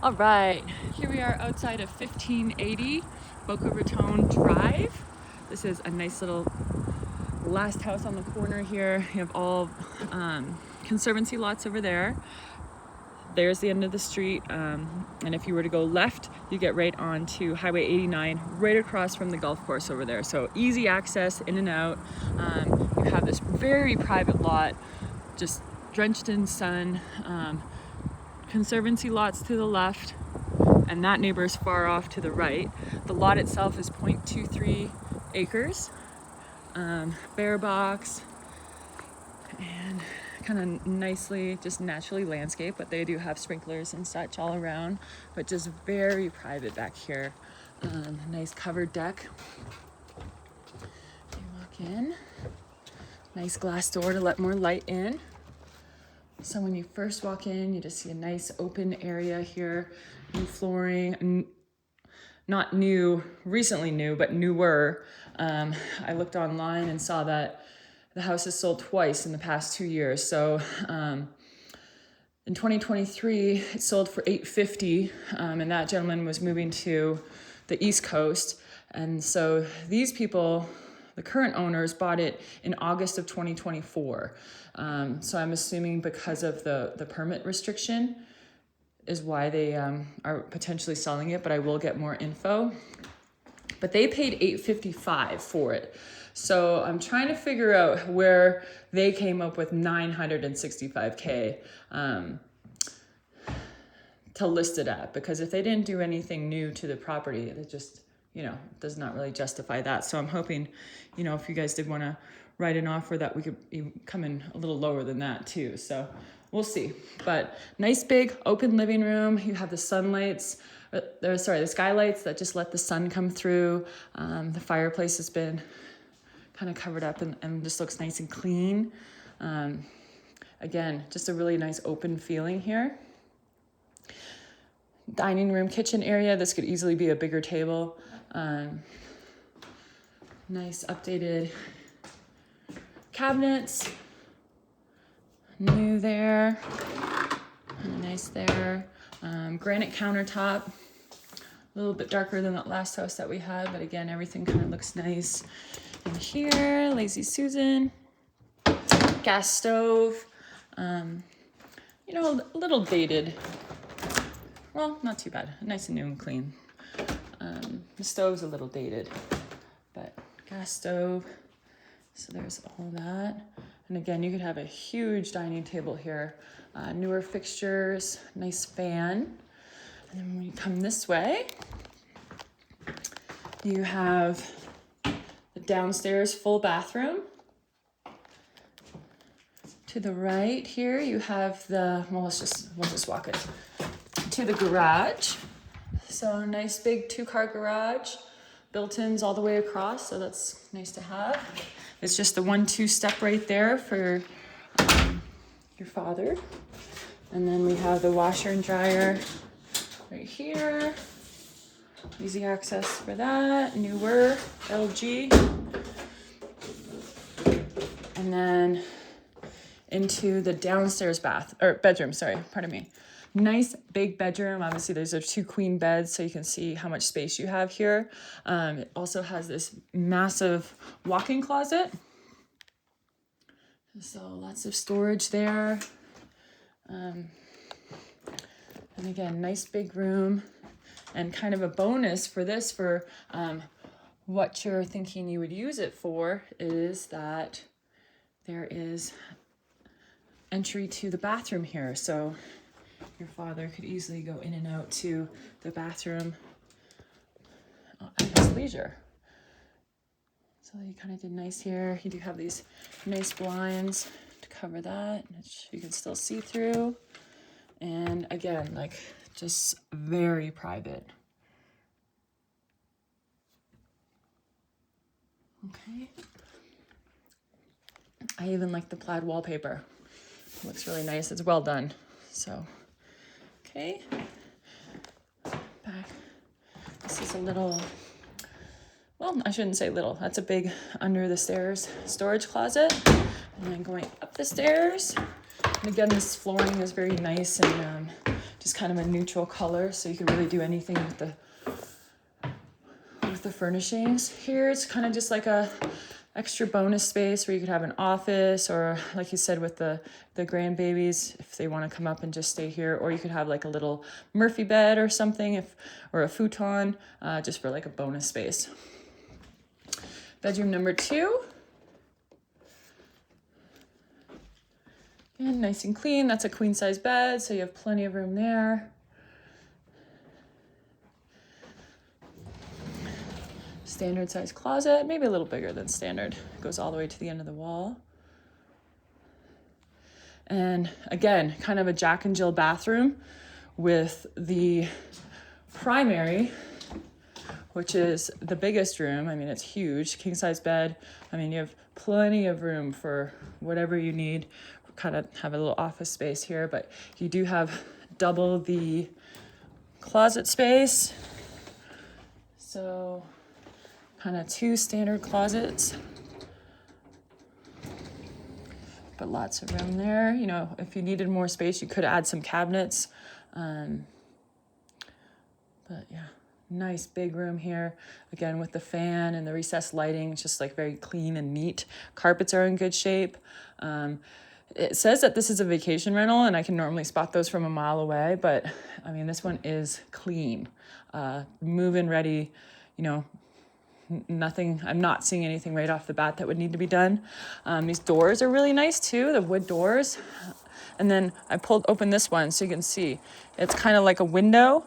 All right, here we are outside of 1580 Boca Raton Drive. This is a nice little last house on the corner here. You have all conservancy lots over there. There's the end of the street, and if you were to go left, you get right onto Highway 89, right across from the golf course over there. So easy access in and out. You have this very private lot, just drenched in sun. Conservancy lots to the left, and that neighbor is far off to the right. The lot itself is 0.23 acres, bare box, and kind of nicely, just naturally landscaped, but they do have sprinklers and such all around, but just very private back here. Nice covered deck. You walk in, nice glass door to let more light in. So when you first walk in, you just see a nice open area here, new flooring, not new, recently new, but newer. I looked online and saw that the house has sold twice in the past 2 years. So in 2023, it sold for $850, and that gentleman was moving to the East Coast. And so these people, the current owners, bought it in August of 2024. So I'm assuming because of the permit restriction is why they are potentially selling it, but I will get more info. But they paid $855 for it. So I'm trying to figure out where they came up with $965K to list it at, because if they didn't do anything new to the property, it just, does not really justify that. So I'm hoping, if you guys did want to write an offer, that we could come in a little lower than that too. So we'll see. But nice big open living room. You have the the skylights that just let the sun come through. The fireplace has been kind of covered up and just looks nice and clean. Again, just a really nice open feeling here. Dining room, kitchen area. This could easily be a bigger table. Nice updated cabinets. New there. Nice there. Granite countertop. A little bit darker than that last house that we had, but again, everything kind of looks nice. And here, Lazy Susan. Gas stove. A little dated. Well, not too bad. Nice and new and clean. The stove's a little dated, but gas stove. So there's all that. And again, you could have a huge dining table here. Newer fixtures, nice fan. And then when you come this way, you have the downstairs full bathroom. To the right here, you have we'll just walk it to the garage. So nice big 2-car garage, built-ins all the way across. So that's nice to have. It's just the 1-2 step right there for your father. And then we have the washer and dryer right here. Easy access for that. Newer LG. And then into the downstairs bedroom, pardon me. Nice big bedroom. Obviously, there's 2 queen beds, so you can see how much space you have here. It also has this massive walk-in closet. So lots of storage there. And again, nice big room. And kind of a bonus for this, for what you're thinking you would use it for, is that there is entry to the bathroom here. So your father could easily go in and out to the bathroom at his leisure. So you kind of did nice here. You do have these nice blinds to cover that, which you can still see through. And again, just very private. Okay. I even like the plaid wallpaper. It looks really nice. It's well done. So, okay. Back. This is a little, well, I shouldn't say little. That's a big under the stairs storage closet. And then going up the stairs. And again, this flooring is very nice and just just kind of a neutral color, so you can really do anything with the furnishings. Here it's kind of just like a extra bonus space where you could have an office, or like you said with the grandbabies, if they want to come up and just stay here, or you could have like a little Murphy bed or something, or a futon, just for like a bonus space. Bedroom number 2. And nice and clean. That's a queen size bed, so you have plenty of room there. Standard size closet, maybe a little bigger than standard. It goes all the way to the end of the wall. And again, kind of a Jack and Jill bathroom with the primary, which is the biggest room. I mean, it's huge, king size bed. I mean, you have plenty of room for whatever you need. Kind of have a little office space here, but you do have double the closet space. So kind of 2 standard closets, but lots of room there. You know, if you needed more space, you could add some cabinets. But yeah, nice big room here. Again, with the fan and the recessed lighting, it's just like very clean and neat. Carpets are in good shape. It says that this is a vacation rental, and I can normally spot those from a mile away, but I mean, this one is clean, move-in ready, you know, nothing. I'm not seeing anything right off the bat that would need to be done. These doors are really nice too, the wood doors. And then I pulled open this one so you can see it's kind of like a window,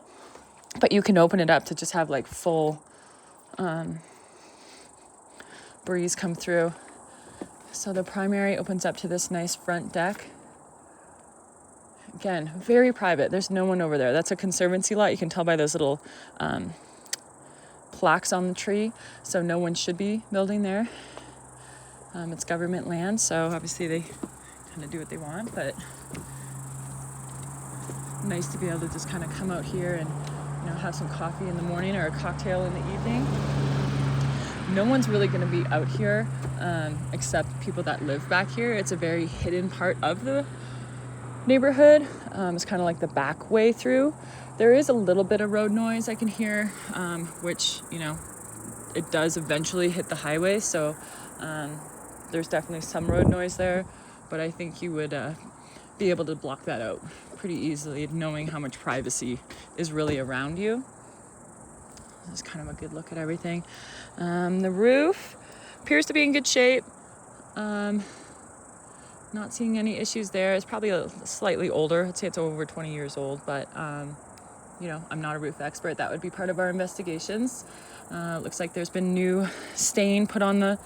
but you can open it up to just have like full breeze come through. So the primary opens up to this nice front deck. Again, very private. There's no one over there. That's a conservancy lot. You can tell by those little plaques on the tree. So no one should be building there. It's government land, so obviously they kind of do what they want, but nice to be able to just kind of come out here and, you know, have some coffee in the morning or a cocktail in the evening. No one's really going to be out here except people that live back here. It's a very hidden part of the neighborhood. It's kind of like the back way through. There is a little bit of road noise I can hear, which, you know, it does eventually hit the highway. So there's definitely some road noise there, but I think you would be able to block that out pretty easily, knowing how much privacy is really around you. This is kind of a good look at everything. The roof appears to be in good shape. Not seeing any issues there. It's probably slightly older. I'd say it's over 20 years old, but you know, I'm not a roof expert. That would be part of our investigations. Looks like there's been new stain put on the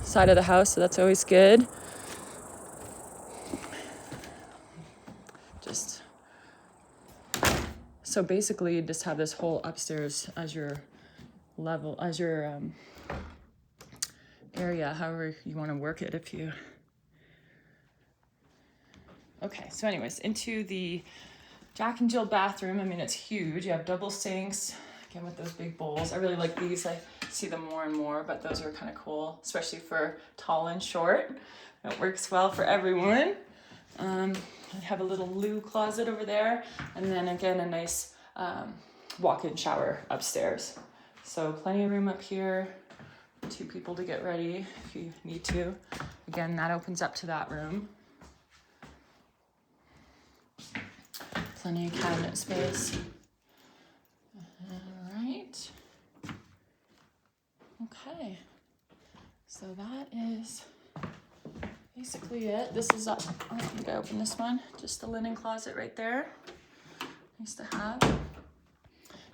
side of the house, so that's always good. So basically you just have this whole upstairs as your level, as your area, however you want to work it. Okay, so anyways, into the Jack and Jill bathroom. I mean, it's huge. You have double sinks, again with those big bowls. I really like these. I see them more and more, but those are kind of cool, especially for tall and short. It works well for everyone. I have a little loo closet over there, and then again a nice walk-in shower upstairs. So plenty of room up here, 2 people to get ready if you need to. Again, that opens up to that room. Plenty of cabinet space. All right. Okay. So that is basically it. This is up. I think I opened this one. Just the linen closet right there. Nice to have.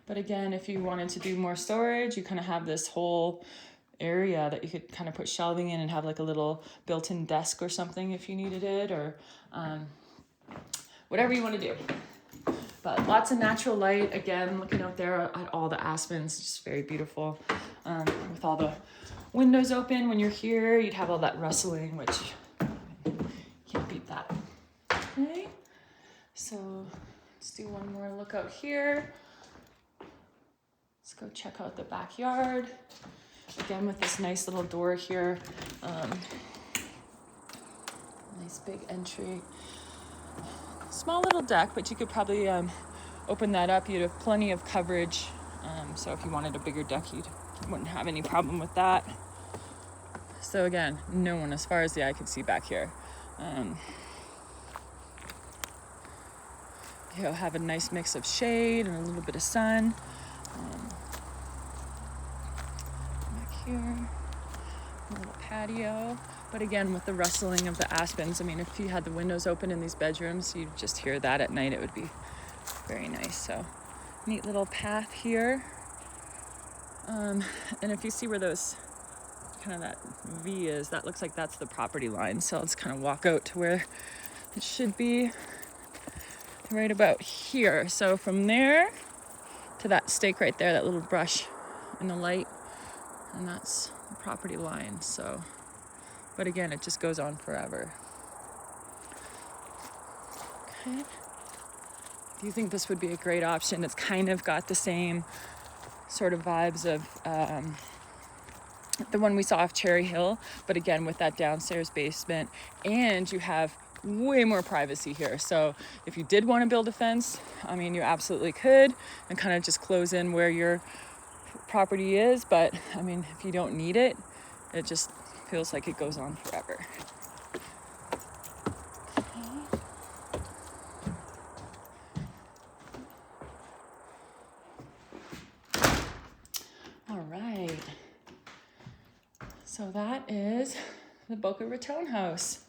But again, if you wanted to do more storage, you kind of have this whole area that you could kind of put shelving in and have like a little built-in desk or something if you needed it, or whatever you want to do. But lots of natural light. Again, looking out there at all the aspens, just very beautiful. With all the windows open when you're here, you'd have all that rustling, which can't beat that. Okay, so let's do one more look out here. Let's go check out the backyard. Again, with this nice little door here. Nice big entry. small little deck, but you could probably open that up. You'd have plenty of coverage. So if you wanted a bigger deck, you wouldn't have any problem with that. So again, no one as far as the eye could see back here. You'll have a nice mix of shade and a little bit of sun. Back here, a little patio. But again, with the rustling of the aspens, I mean, if you had the windows open in these bedrooms, you'd just hear that at night. It would be very nice. So neat little path here. And if you see where those kind of that V is, that looks like that's the property line. So let's kind of walk out to where it should be, right about here. So from there to that stake right there, that little brush in the light, and that's the property line. So, but again, it just goes on forever. Okay. Do you think this would be a great option? It's kind of got the same sort of vibes of the one we saw off Cherry Hill, but again with that downstairs basement, and you have way more privacy here. So if you did want to build a fence, I mean, you absolutely could, and kind of just close in where your property is. But I mean, if you don't need it, it just feels like it goes on forever. All right. So that is the Boca Raton house.